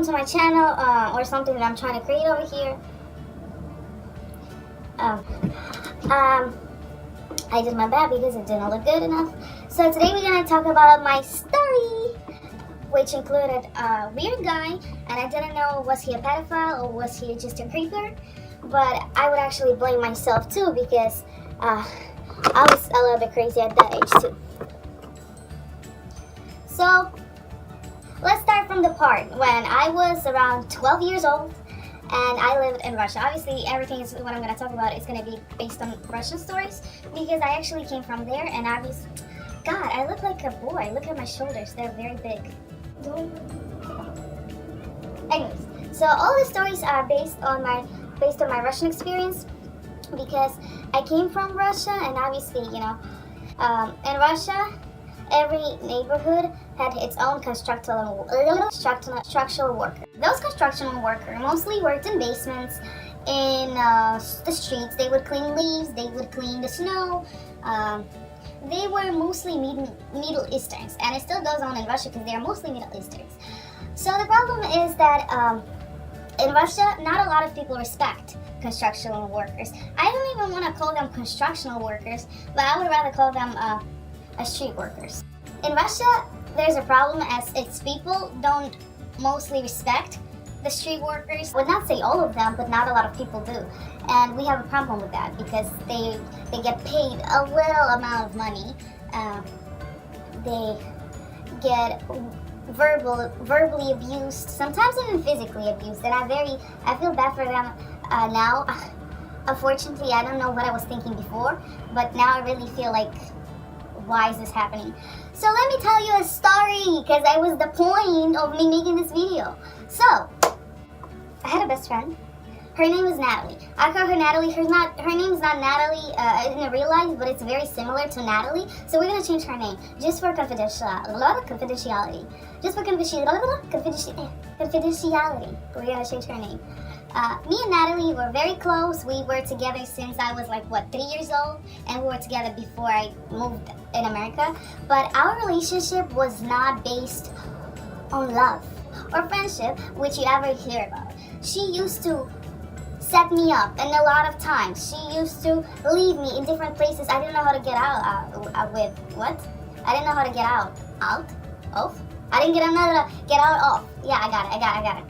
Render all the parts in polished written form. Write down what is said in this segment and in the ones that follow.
to my channel or something that I'm trying to create over here. I did my bad because it didn't look good enough. So today we're gonna talk about my story, which included a weird guy, and I didn't know was he a pedophile or was he just a creeper. But I would actually blame myself too because I was a little bit crazy at that age too. So let's start from the part when I was around 12 years old and I lived in Russia. Obviously, everything is what I'm going to talk about is going to be based on Russian stories because I actually came from there, and God, I look like a boy. Look at my shoulders; they're very big. Anyways, so all the stories are based on my Russian experience because I came from Russia, and obviously, in Russia, every neighborhood had its own structural worker. Those construction workers mostly worked in basements, in the streets. They would clean leaves, they would clean the snow. They were mostly Middle Easterns, and it still goes on in Russia because they are mostly Middle Easterns. So the problem is that in Russia, not a lot of people respect construction workers. I don't even want to call them construction workers, but I would rather call them street workers. In Russia, there's a problem as its people don't mostly respect the street workers. I would not say all of them, but not a lot of people do. And we have a problem with that because they get paid a little amount of money. They get verbally abused, sometimes even physically abused, and I feel bad for them now. Unfortunately, I don't know what I was thinking before, but now I really feel like, why is this happening? So let me tell you a story, because that was the point of me making this video. So, I had a best friend. Her name is Natalie. I call her Natalie. Her name is not Natalie in real life, but it's very similar to Natalie. So we're gonna change her name just for confidentiality. Just for confidentiality. We're gonna change her name. Me and Natalie were very close. We were together since I was 3 years old, and we were together before I moved in America. But our relationship was not based on love or friendship, which you ever hear about. She used to set me up, and a lot of times she used to leave me in different places. I didn't know how to get out with what? I didn't know how to get out of. I didn't get out of. Yeah, I got it.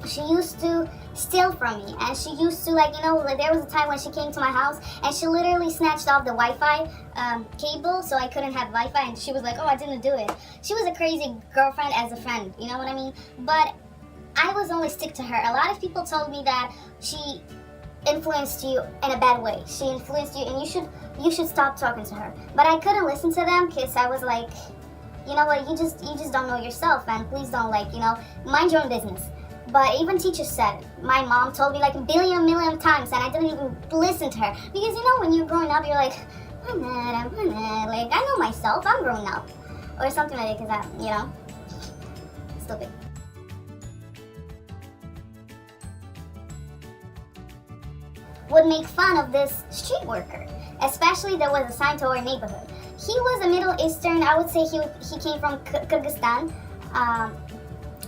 She used to steal from me, and she used to there was a time when she came to my house and she literally snatched off the Wi-Fi cable so I couldn't have Wi-Fi, and she was like, oh, I didn't do it. She was a crazy girlfriend as a friend, you know what I mean? But I was only stick to her. A lot of people told me that she influenced you in a bad way. She influenced you, and you should stop talking to her. But I couldn't listen to them because I was like, you know what, you just don't know yourself, and please don't mind your own business. But even teachers said it. My mom told me a million times, and I didn't even listen to her. Because when you're growing up, you're like, I'm not, I know myself, I'm grown up. Or something like that, because stupid. Would make fun of this street worker, especially that was assigned to our neighborhood. He was a Middle Eastern. I would say he came from Kyrgyzstan.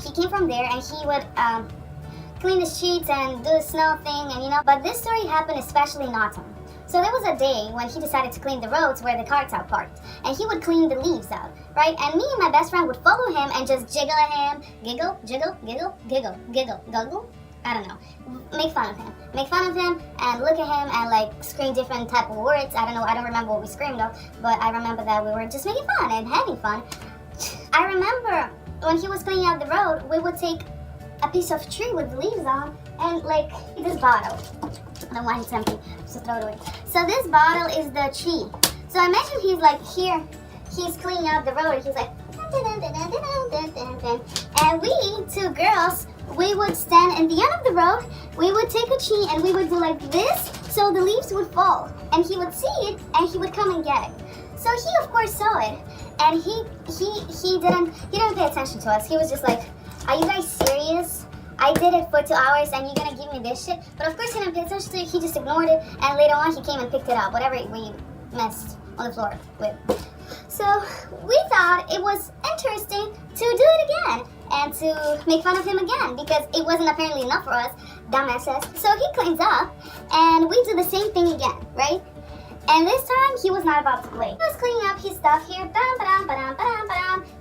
He came from there, and he would clean the streets and do the snow thing, and But this story happened especially in autumn. So there was a day when he decided to clean the roads where the cars are parked, and he would clean the leaves out, right? And me and my best friend would follow him and just jiggle at him, giggle, giggle. I don't know. Make fun of him, and look at him and scream different type of words. I don't remember what we screamed of, but I remember that we were just making fun and having fun. I remember when he was cleaning out the road, we would take a piece of tree with the leaves on and this bottle. I don't want it empty, so throw it away. So this bottle is the tree. So imagine he's here, he's cleaning out the road, he's like, and we two girls, we would stand at the end of the road, we would take a tree and we would do like this so the leaves would fall, and he would see it and he would come and get it. So he of course saw it, and he didn't pay attention to us. He was just like, are you guys serious? I did it for 2 hours and you're gonna give me this shit? But of course he didn't pay attention to it, he just ignored it, and later on he came and picked it up, whatever we messed on the floor with. So we thought it was interesting to do it again. and to make fun of him again because it wasn't apparently enough for us, dumbasses. So he cleans up and we do the same thing again, right? And this time he was not about to play. He was cleaning up his stuff here.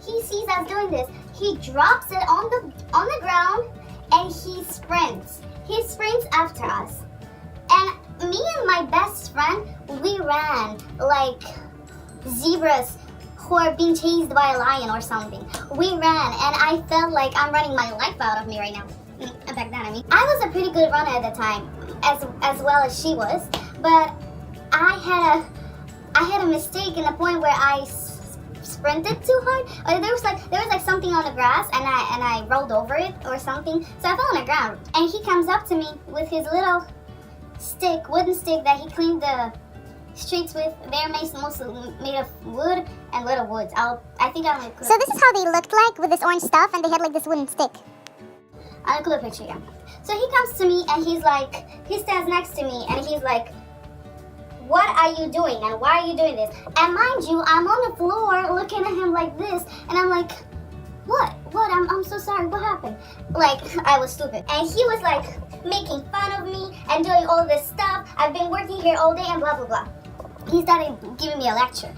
He sees us doing this. He drops it on the ground and he sprints. He sprints after us. And me and my best friend, we ran like zebras who are being chased by a lion or something. We ran and I felt like I'm running my life out of me right now. Back then, I mean. I was a pretty good runner at the time, as well as she was, but I had a mistake in the point where I sprinted too hard. There was like something on the grass and I rolled over it or something. So I fell on the ground. And he comes up to me with his little stick, wooden stick that he cleaned the streets with. They're mostly made of wood and little woods. I think I'll include. So this is how they looked like with this orange stuff, and they had like this wooden stick. I'll include a picture, yeah. So he comes to me and he stands next to me and he's like, what are you doing and why are you doing this? And mind you, I'm on the floor looking at him like this and I'm like, what? I'm so sorry, what happened? Like, I was stupid. And he was like making fun of me and doing all this stuff. I've been working here all day and blah, blah, blah. He started giving me a lecture.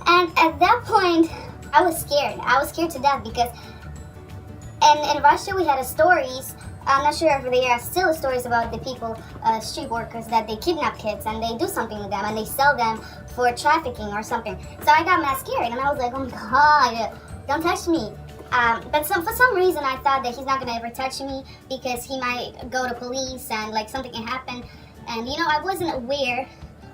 And at that point, I was scared. I was scared to death because in Russia we had stories. I'm not sure if there are still stories about the people, street workers, that they kidnap kids and they do something with them and they sell them for trafficking or something. So I got mad scared and I was like, oh my god, don't touch me. But for some reason I thought that he's not gonna ever touch me because he might go to police and like something can happen. And you know, I wasn't aware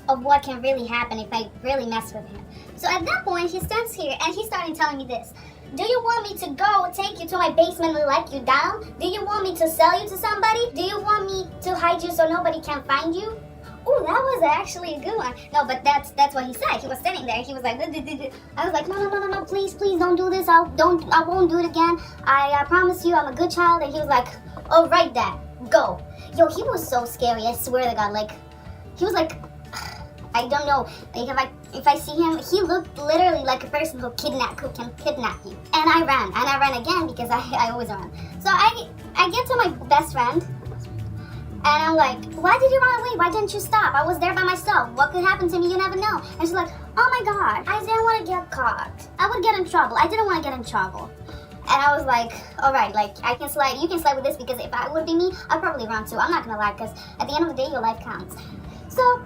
of what can really happen if I really mess with him. So at that point he stands here and he started telling me this. Do you want me to go take you to my basement and lock you down? Do you want me to sell you to somebody? Do you want me to hide you so nobody can find you? Oh, that was actually a good one. No, but that's what he said. He was standing there. He was like, I was like, no, please, don't do this. I won't do it again. I promise you, I'm a good child. And he was like, all right, Dad, go. Yo, he was so scary. I swear to God. Like, he was like, I don't know. Like if I see him, he looked literally like a person who can kidnap you. And I ran again because I always run. So I get to my best friend, and I'm like, why did you run away? Why didn't you stop? I was there by myself. What could happen to me? You never know. And she's like, oh my god, I didn't want to get caught. I would get in trouble. I didn't want to get in trouble. And I was like, all right, like you can slide with this because if I would be me, I'd probably run too. I'm not gonna lie, because at the end of the day, your life counts. So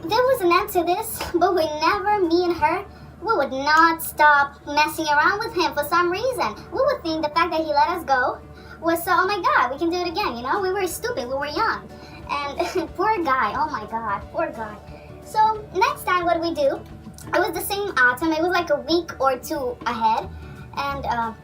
there was an end to this, but me and her, we would not stop messing around with him for some reason. We would think the fact that he let us go was, oh my god, we can do it again, you know? We were stupid, we were young. And poor guy, oh my god, poor guy. So next time what we do, it was the same autumn, it was like a week or two ahead, and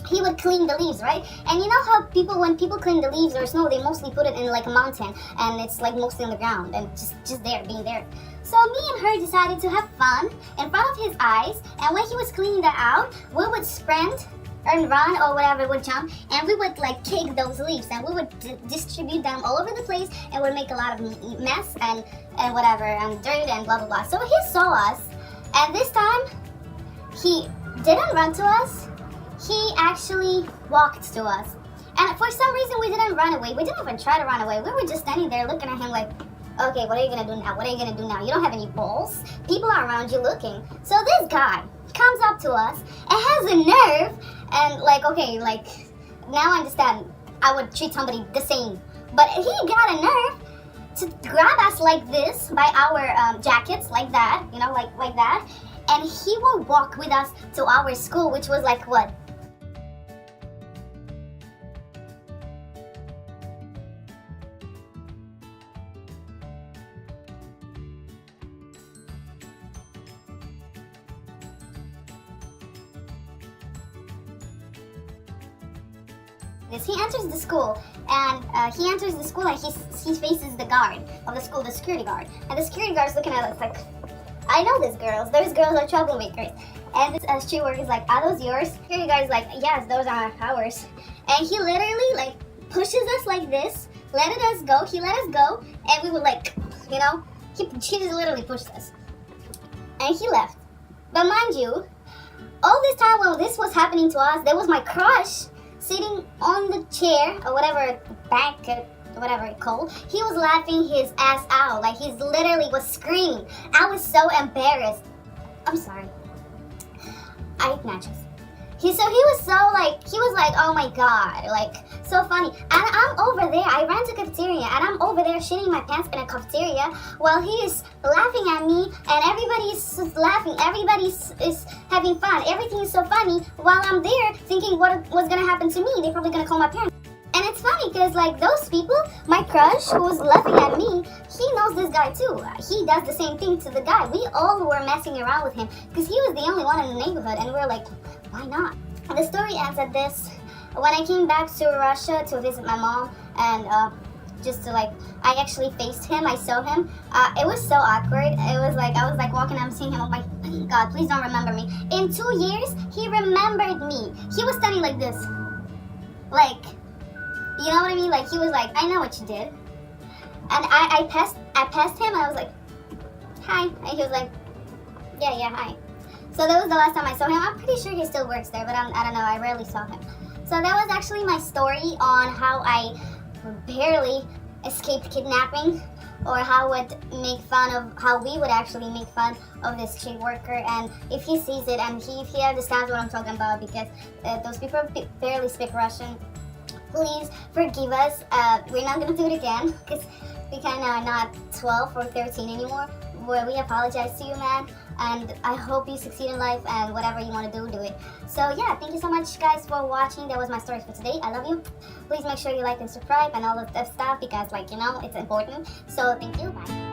he would clean the leaves, right? And you know how when people clean the leaves or snow, they mostly put it in like a mountain and it's like mostly on the ground and just there, being there. So me and her decided to have fun in front of his eyes, and when he was cleaning that out, we would sprint and run or whatever, would jump, and we would like kick those leaves and we would distribute them all over the place and would make a lot of mess and whatever and dirt and blah blah blah. So he saw us, and this time he didn't run to us. He actually walked to us. And for some reason we didn't run away. We didn't even try to run away. We were just standing there looking at him like, okay, what are you gonna do now? What are you gonna do now? You don't have any balls. People are around you looking. So this guy comes up to us and has a nerve, and like, okay, like, now I understand I would treat somebody the same. But he got a nerve to grab us like this by our jackets, like that, you know, like that. And he will walk with us to our school, which was like, what? He enters the school, and he enters the school and he faces the guard of the school, the security guard. And the security guard is looking at us like, I know these girls. Those girls are troublemakers. And this street worker is like, are those yours? Security guard is like, yes, those are ours. And he literally like pushes us like this, letting us go. He let us go, and we were like, you know, he just literally pushed us. And he left. But mind you, all this time while this was happening to us, there was my crush sitting on the chair or whatever, bank, whatever it called. He was laughing his ass out. Like, he literally was screaming. I was so embarrassed. I'm sorry. I eat nachos. He was like, oh my god, like, so funny. And I'm over there, I ran to cafeteria, and I'm over there shitting my pants in a cafeteria while he is laughing at me, and everybody's laughing, everybody is having fun, everything is so funny, while I'm there thinking what's gonna happen to me. They're probably gonna call my parents. And it's funny because, like, those people, my crush who was laughing at me, he knows this guy too. He does the same thing to the guy. We all were messing around with him because he was the only one in the neighborhood, and we were like, why not? The story ends at this. When I came back to Russia to visit my mom, and just to, like, I actually faced him, I saw him. It was so awkward. It was like, I was like walking, I'm seeing him, I'm like, God, please don't remember me. In 2 years, he remembered me. He was standing like this. Like, you know what I mean? Like, he was like, I know what you did. And I passed him, and I was like, hi. And he was like, yeah, hi. So that was the last time I saw him. I'm pretty sure he still works there, but I don't know, I rarely saw him. So that was actually my story on how I barely escaped kidnapping, or how we would actually make fun of this street worker. And if he sees it, and if he understands what I'm talking about, because those people barely speak Russian, please forgive us. We're not gonna do it again, because we kind of are not 12 or 13 anymore. We apologize to you, man, and I hope you succeed in life, and whatever you want to do it. So yeah, thank you so much, guys, for watching. That was my story for today. I love you. Please make sure you like and subscribe and all of that stuff, because, like, you know, it's important. So thank you. Bye.